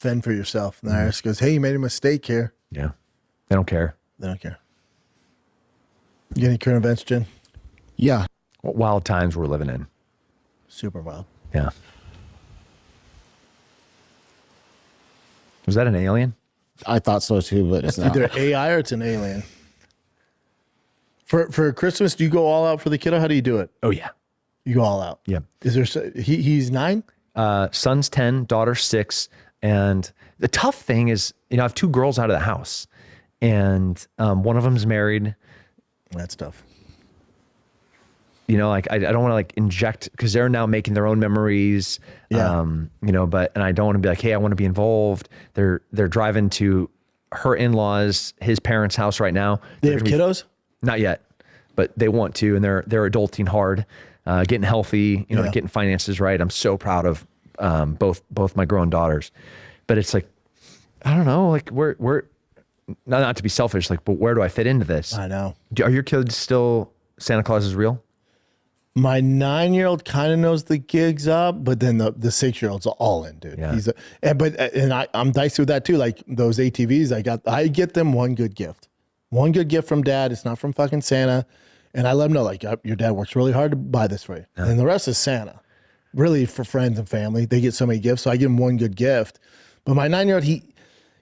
fend for yourself. And the IRS goes, hey, you made a mistake here. Yeah. They don't care. They don't care. You got any current events, Jen? Yeah. What wild times we're living in. Super wild. Yeah. Was that an alien? I thought so too, but it's not. Either AI or it's an alien. For Christmas, do you go all out for the kiddo? How do you do it? Oh, yeah. You go all out. Yeah. Is there? He's 9. Son's 10, daughter's 6. And the tough thing is, I have 2 girls out of the house, and one of them's married. That's tough. Like I don't want to like inject, because they're now making their own memories. Yeah. And I don't want to be like, hey, I want to be involved. They're driving to her in-laws, his parents' house right now. They have kiddos? Not yet, but they want to, and they're adulting hard, getting healthy, getting finances right. I'm so proud of both my grown daughters, but it's like, I don't know, like we're not to be selfish, like, but where do I fit into this? I know. Are your kids still Santa Claus is real? My 9-year-old kind of knows the gig's up, but then the 6-year-old's all in, dude. Yeah. I'm dicey with that too. Like those ATVs, I get them one good gift from dad. It's not from fucking Santa. And I let them know, like, your dad works really hard to buy this for you. Yeah. And the rest is Santa. Really for friends and family. They get so many gifts. So I give them one good gift. But my 9-year-old,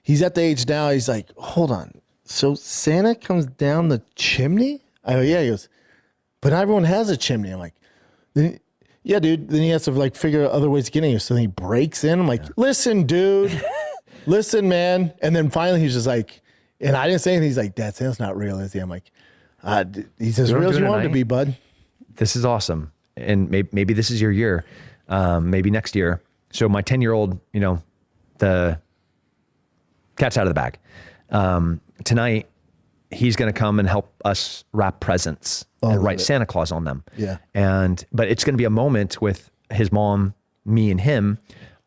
he's at the age now, he's like, hold on. So Santa comes down the chimney? I go, yeah. He goes, but not everyone has a chimney. I'm like, yeah, dude. Then he has to like figure out other ways of getting you. So then he breaks in. I'm like, listen, dude. Listen, man. And then finally he's just like, and I didn't say anything. He's like, Dad, Santa's not real, is he? I'm like, he's as real as you want him to be, bud. This is awesome. And maybe this is your year. Maybe next year. So my 10-year-old, the cat's out of the bag. Tonight, he's going to come and help us wrap presents and write Santa Claus on them. Yeah. But it's going to be a moment with his mom, me, and him,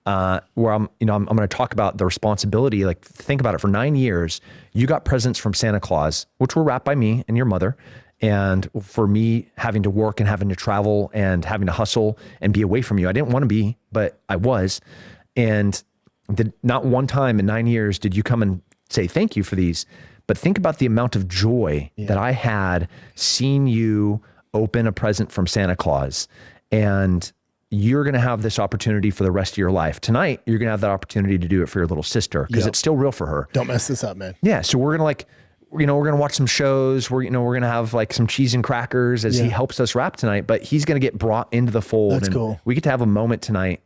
where I'm going to talk about the responsibility. Like, think about it. For 9 years, you got presents from Santa Claus, which were wrapped by me and your mother. And for me having to work and having to travel and having to hustle and be away from you, I didn't want to be, but I was. And not one time in 9 years did you come and say thank you for these. But think about the amount of joy that I had seeing you open a present from Santa Claus. And you're going to have this opportunity for the rest of your life. Tonight, you're going to have that opportunity to do it for your little sister, because it's still real for her. Don't mess this up, man. Yeah. So we're going to we're going to watch some shows. We're going to have like some cheese and crackers as he helps us wrap tonight, but he's going to get brought into the fold. That's cool. We get to have a moment tonight.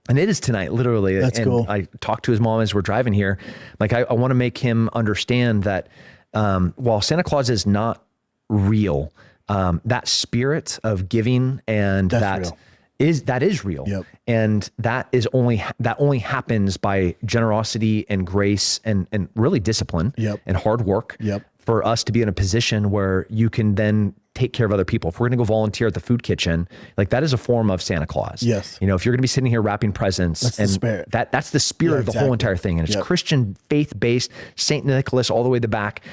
And it is tonight, literally. That's cool. I talked to his mom as we're driving here. Like, I want to make him understand that while Santa Claus is not real, that spirit of giving and that is real. Yep. And that only happens by generosity and grace and really discipline and hard work for us to be in a position where you can then take care of other people. If we're going to go volunteer at the food kitchen, like, that is a form of Santa Claus. Yes. If you're going to be sitting here wrapping presents, that's the spirit. That's the spirit of the whole entire thing. And it's Christian faith-based, St. Nicholas all the way to the back.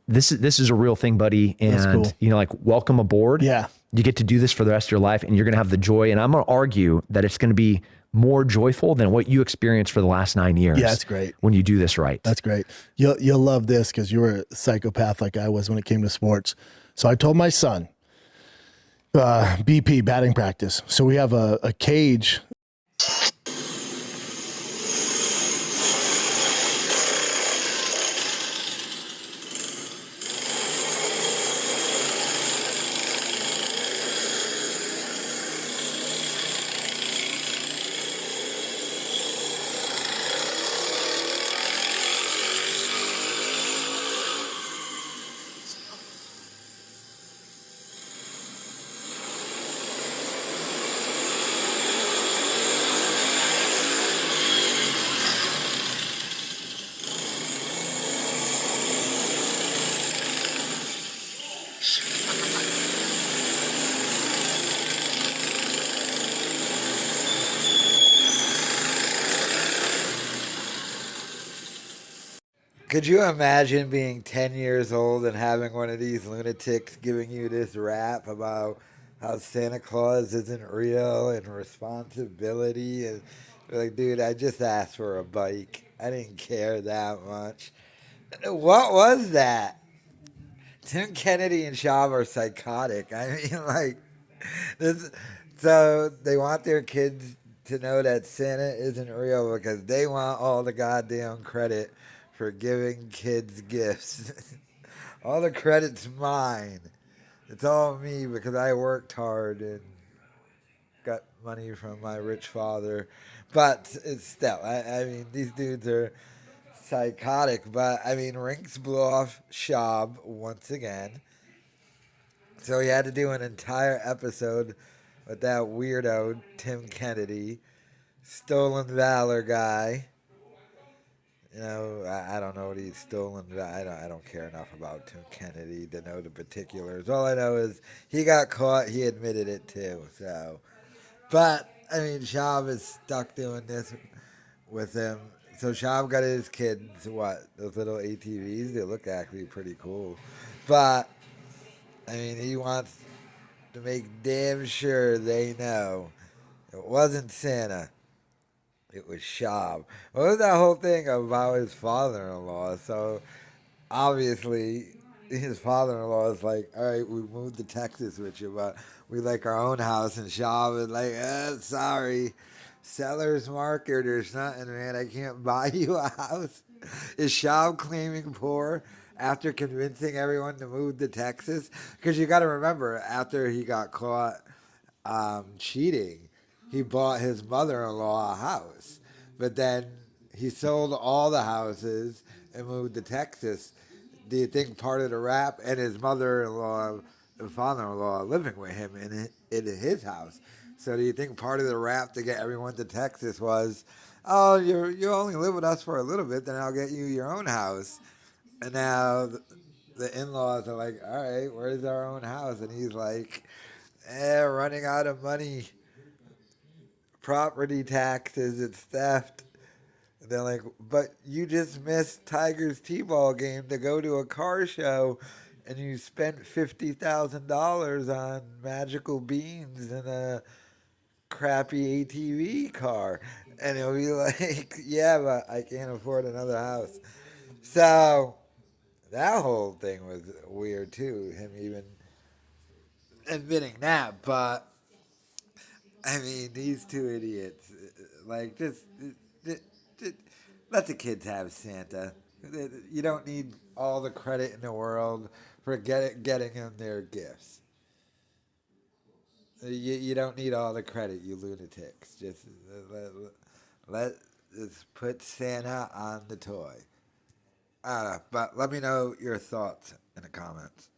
This is a real thing, buddy. And cool. Welcome aboard. Yeah. You get to do this for the rest of your life, and you're going to have the joy. And I'm going to argue that it's going to be more joyful than what you experienced for the last 9 years. Yeah, that's great. When you do this right. That's great. You'll love this, because you were a psychopath like I was when it came to sports. So I told my son, BP, batting practice. So we have a cage. Could you imagine being 10 years old and having one of these lunatics giving you this rap about how Santa Claus isn't real and responsibility? And Like, dude, I just asked for a bike. I didn't care that much. What was that? Tim Kennedy and Schaub are psychotic. I mean, like, this. So they want their kids to know that Santa isn't real because they want all the goddamn credit for giving kids gifts. All the credit's mine. It's all me because I worked hard and got money from my rich father. But it's still, I mean, these dudes are psychotic. But I mean, Rinks blew off Schaub once again. So he had to do an entire episode with that weirdo, Tim Kennedy, stolen valor guy. You know, I don't know what he's stolen. I don't care enough about Tim Kennedy to know the particulars. All I know is he got caught. He admitted it too. So, but I mean, Schaub is stuck doing this with him. So Schaub got his kids what, those little ATVs. They look actually pretty cool. But I mean, he wants to make damn sure they know it wasn't Santa. It was Schaub. What was that whole thing about his father-in-law? So obviously, his father-in-law is like, "All right, we moved to Texas with you, but we like our own house." And Schaub is like, "Sorry, seller's market or something, man. I can't buy you a house." Is Schaub claiming poor after convincing everyone to move to Texas? Because you got to remember, after he got caught cheating, he bought his mother-in-law a house, but then he sold all the houses and moved to Texas. Do you think part of the rap and his mother-in-law and father-in-law living with him in his house? So do you think part of the rap to get everyone to Texas was, oh, you only live with us for a little bit, then I'll get you your own house? And now the in-laws are like, all right, where's our own house? And he's like, running out of money, property taxes, it's theft. And they're like, but you just missed Tiger's T-ball game to go to a car show, and you spent $50,000 on magical beans and a crappy ATV car. And he'll be like, yeah, but I can't afford another house. So that whole thing was weird too, him even admitting that. But I mean, these two idiots, like, just, just let the kids have Santa. You don't need all the credit in the world for getting them their gifts. You don't need all the credit, you lunatics. Just just put Santa on the toy. I don't know, but let me know your thoughts in the comments.